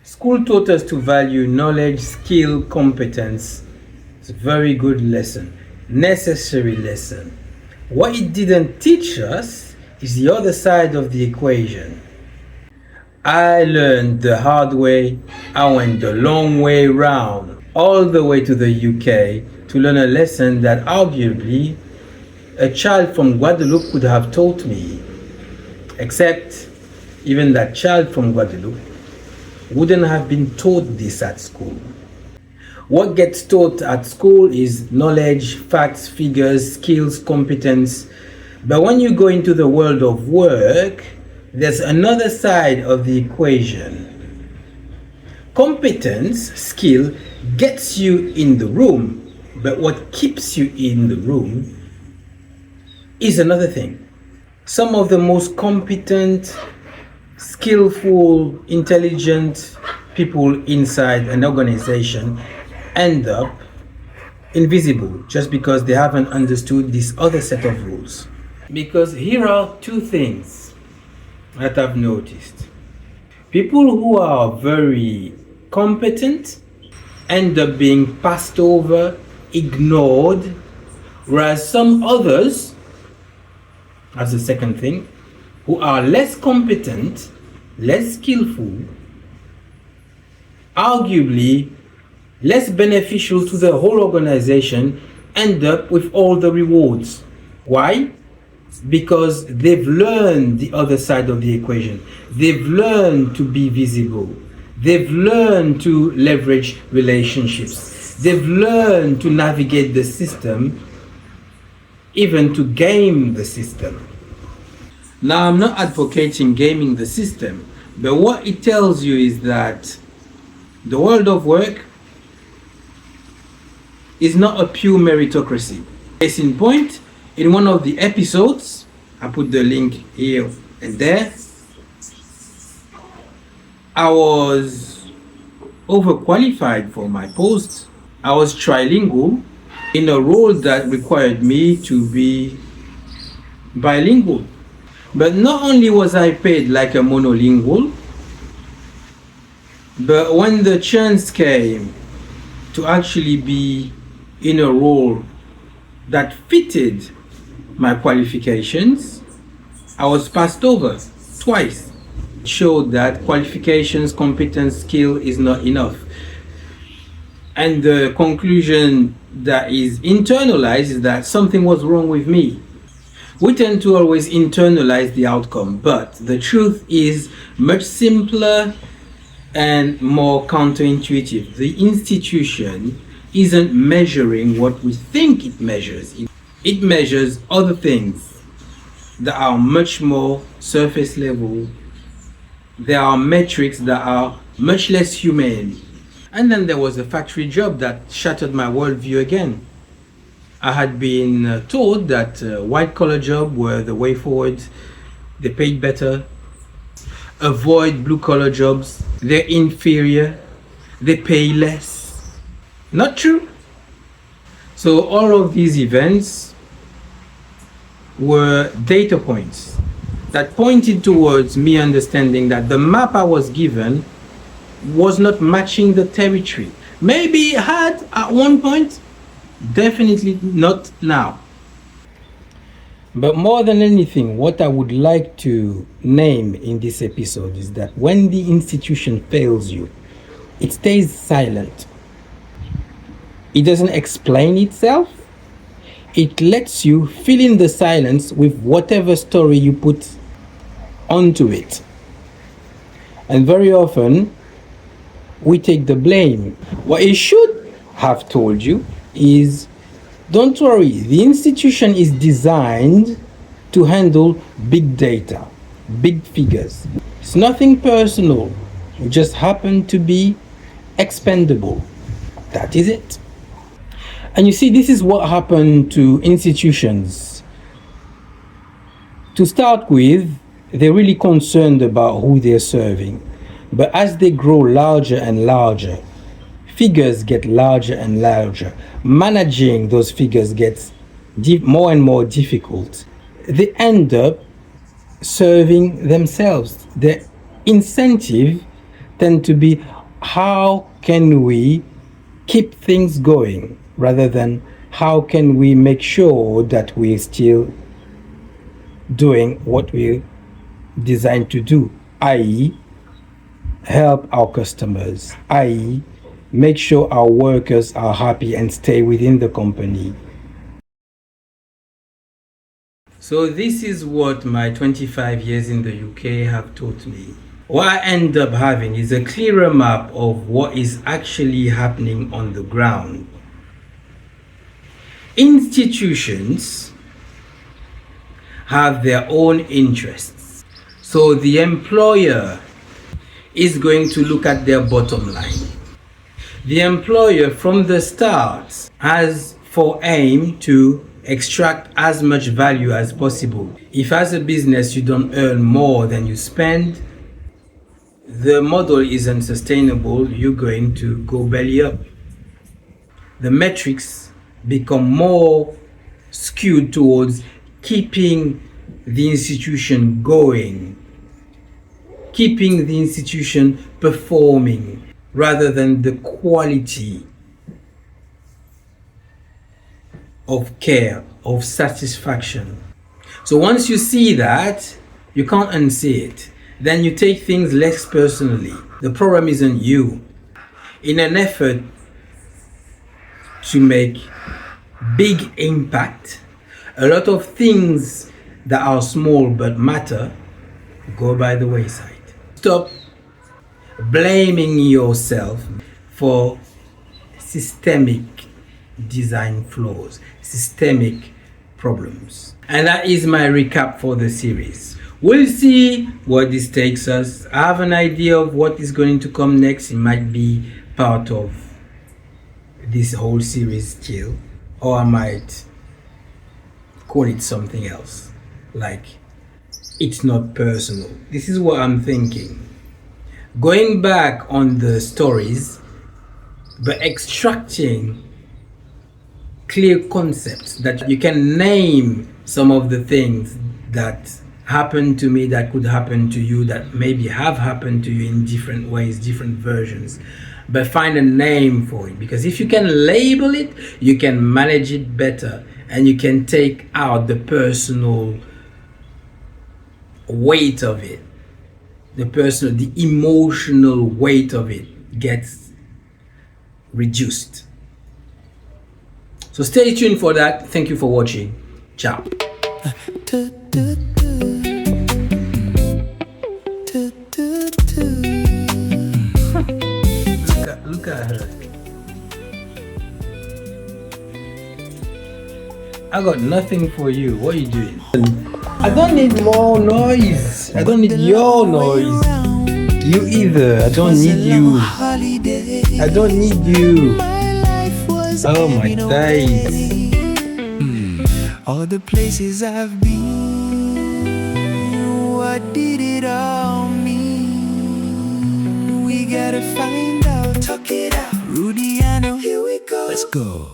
School taught us to value knowledge, skill, competence. It's a very good lesson, necessary lesson. What it didn't teach us is the other side of the equation. I learned the hard way. I went the long way round, all the way to the UK to learn a lesson that arguably a child from Guadeloupe could have taught me. Except even that child from Guadeloupe wouldn't have been taught this at school. What gets taught at school is knowledge, facts, figures, skills, competence. But when you go into the world of work, there's another side of the equation. Competence, skill, gets you in the room, but what keeps you in the room is another thing. Some of the most competent, skillful, intelligent people inside an organization end up invisible just because they haven't understood this other set of rules. Because here are two things that I've noticed. People who are very competent end up being passed over, ignored, whereas some others, as the second thing, who are less competent, less skillful, arguably less beneficial to the whole organization, end up with all the rewards. Why? Because they've learned the other side of the equation. They've learned to be visible. They've learned to leverage relationships. They've learned to navigate the system, even to game the system. Now, I'm not advocating gaming the system, but what it tells you is that the world of work is not a pure meritocracy. Case in point, in one of the episodes, I put the link here and there, I was overqualified for my post. I was trilingual in a role that required me to be bilingual. But not only was I paid like a monolingual, but when the chance came to actually be in a role that fitted my qualifications, I was passed over twice. It showed that qualifications, competence, skill is not enough. And the conclusion that is internalized is that something was wrong with me. We tend to always internalize the outcome, but the truth is much simpler and more counterintuitive. The institution isn't measuring what we think it measures. It measures other things that are much more surface level. There are metrics that are much less humane. And then there was a factory job that shattered my worldview again. I had been told that white-collar jobs were the way forward. They paid better. Avoid blue-collar jobs. They're inferior. They pay less. Not true. So all of these events were data points that pointed towards me understanding that the map I was given was not matching the territory. Maybe it had at one point, definitely not now. But more than anything, what I would like to name in this episode is that when the institution fails you, it stays silent. It doesn't explain itself. It lets you fill in the silence with whatever story you put onto it. And very often, we take the blame. What it should have told you is, don't worry, the institution is designed to handle big data, big figures. It's nothing personal. You just happen to be expendable. That is it. And you see, this is what happened to institutions. To start with, they're really concerned about who they're serving. But as they grow larger and larger, figures get larger and larger. Managing those figures gets more and more difficult. They end up serving themselves. Their incentive tend to be, how can we keep things going rather than how can we make sure that we're still doing what we're designed to do, i.e., help our customers, i.e., make sure our workers are happy and stay within the company. So this is what my 25 years in the UK have taught me. What I end up having is a clearer map of what is actually happening on the ground. Institutions have their own interests. So the employer is going to look at their bottom line. The employer from the start has for aim to extract as much value as possible. If as a business you don't earn more than you spend, the model isn't sustainable. You're going to go belly up. The metrics become more skewed towards keeping the institution going, keeping the institution performing, rather than the quality of care, of satisfaction. So once you see that, you can't unsee it. Then you take things less personally. The problem isn't you. In an effort to make big impact, a lot of things that are small but matter go by the wayside. Stop blaming yourself for systemic design flaws, systemic problems. And that is my recap for the series. We'll see where this takes us. I have an idea of what is going to come next. It might be part of this whole series still, or I might call it something else, like it's not personal. This is what I'm thinking. Going back on the stories, but extracting clear concepts that you can name some of the things that happened to me, that could happen to you, that maybe have happened to you in different ways, different versions. But find a name for it, because if you can label it, you can manage it better, and you can take out the personal weight of it. The emotional weight of it gets reduced. So stay tuned for that. Thank you for watching. Ciao. Look at her. I got nothing for you. What are you doing? I don't need more noise. I don't need your noise. You either. I don't need you. I don't need you. Oh my days. All the places I've been, what did it all mean? We gotta find out. Talk it out. Rudy, I know. Here we go. Let's go.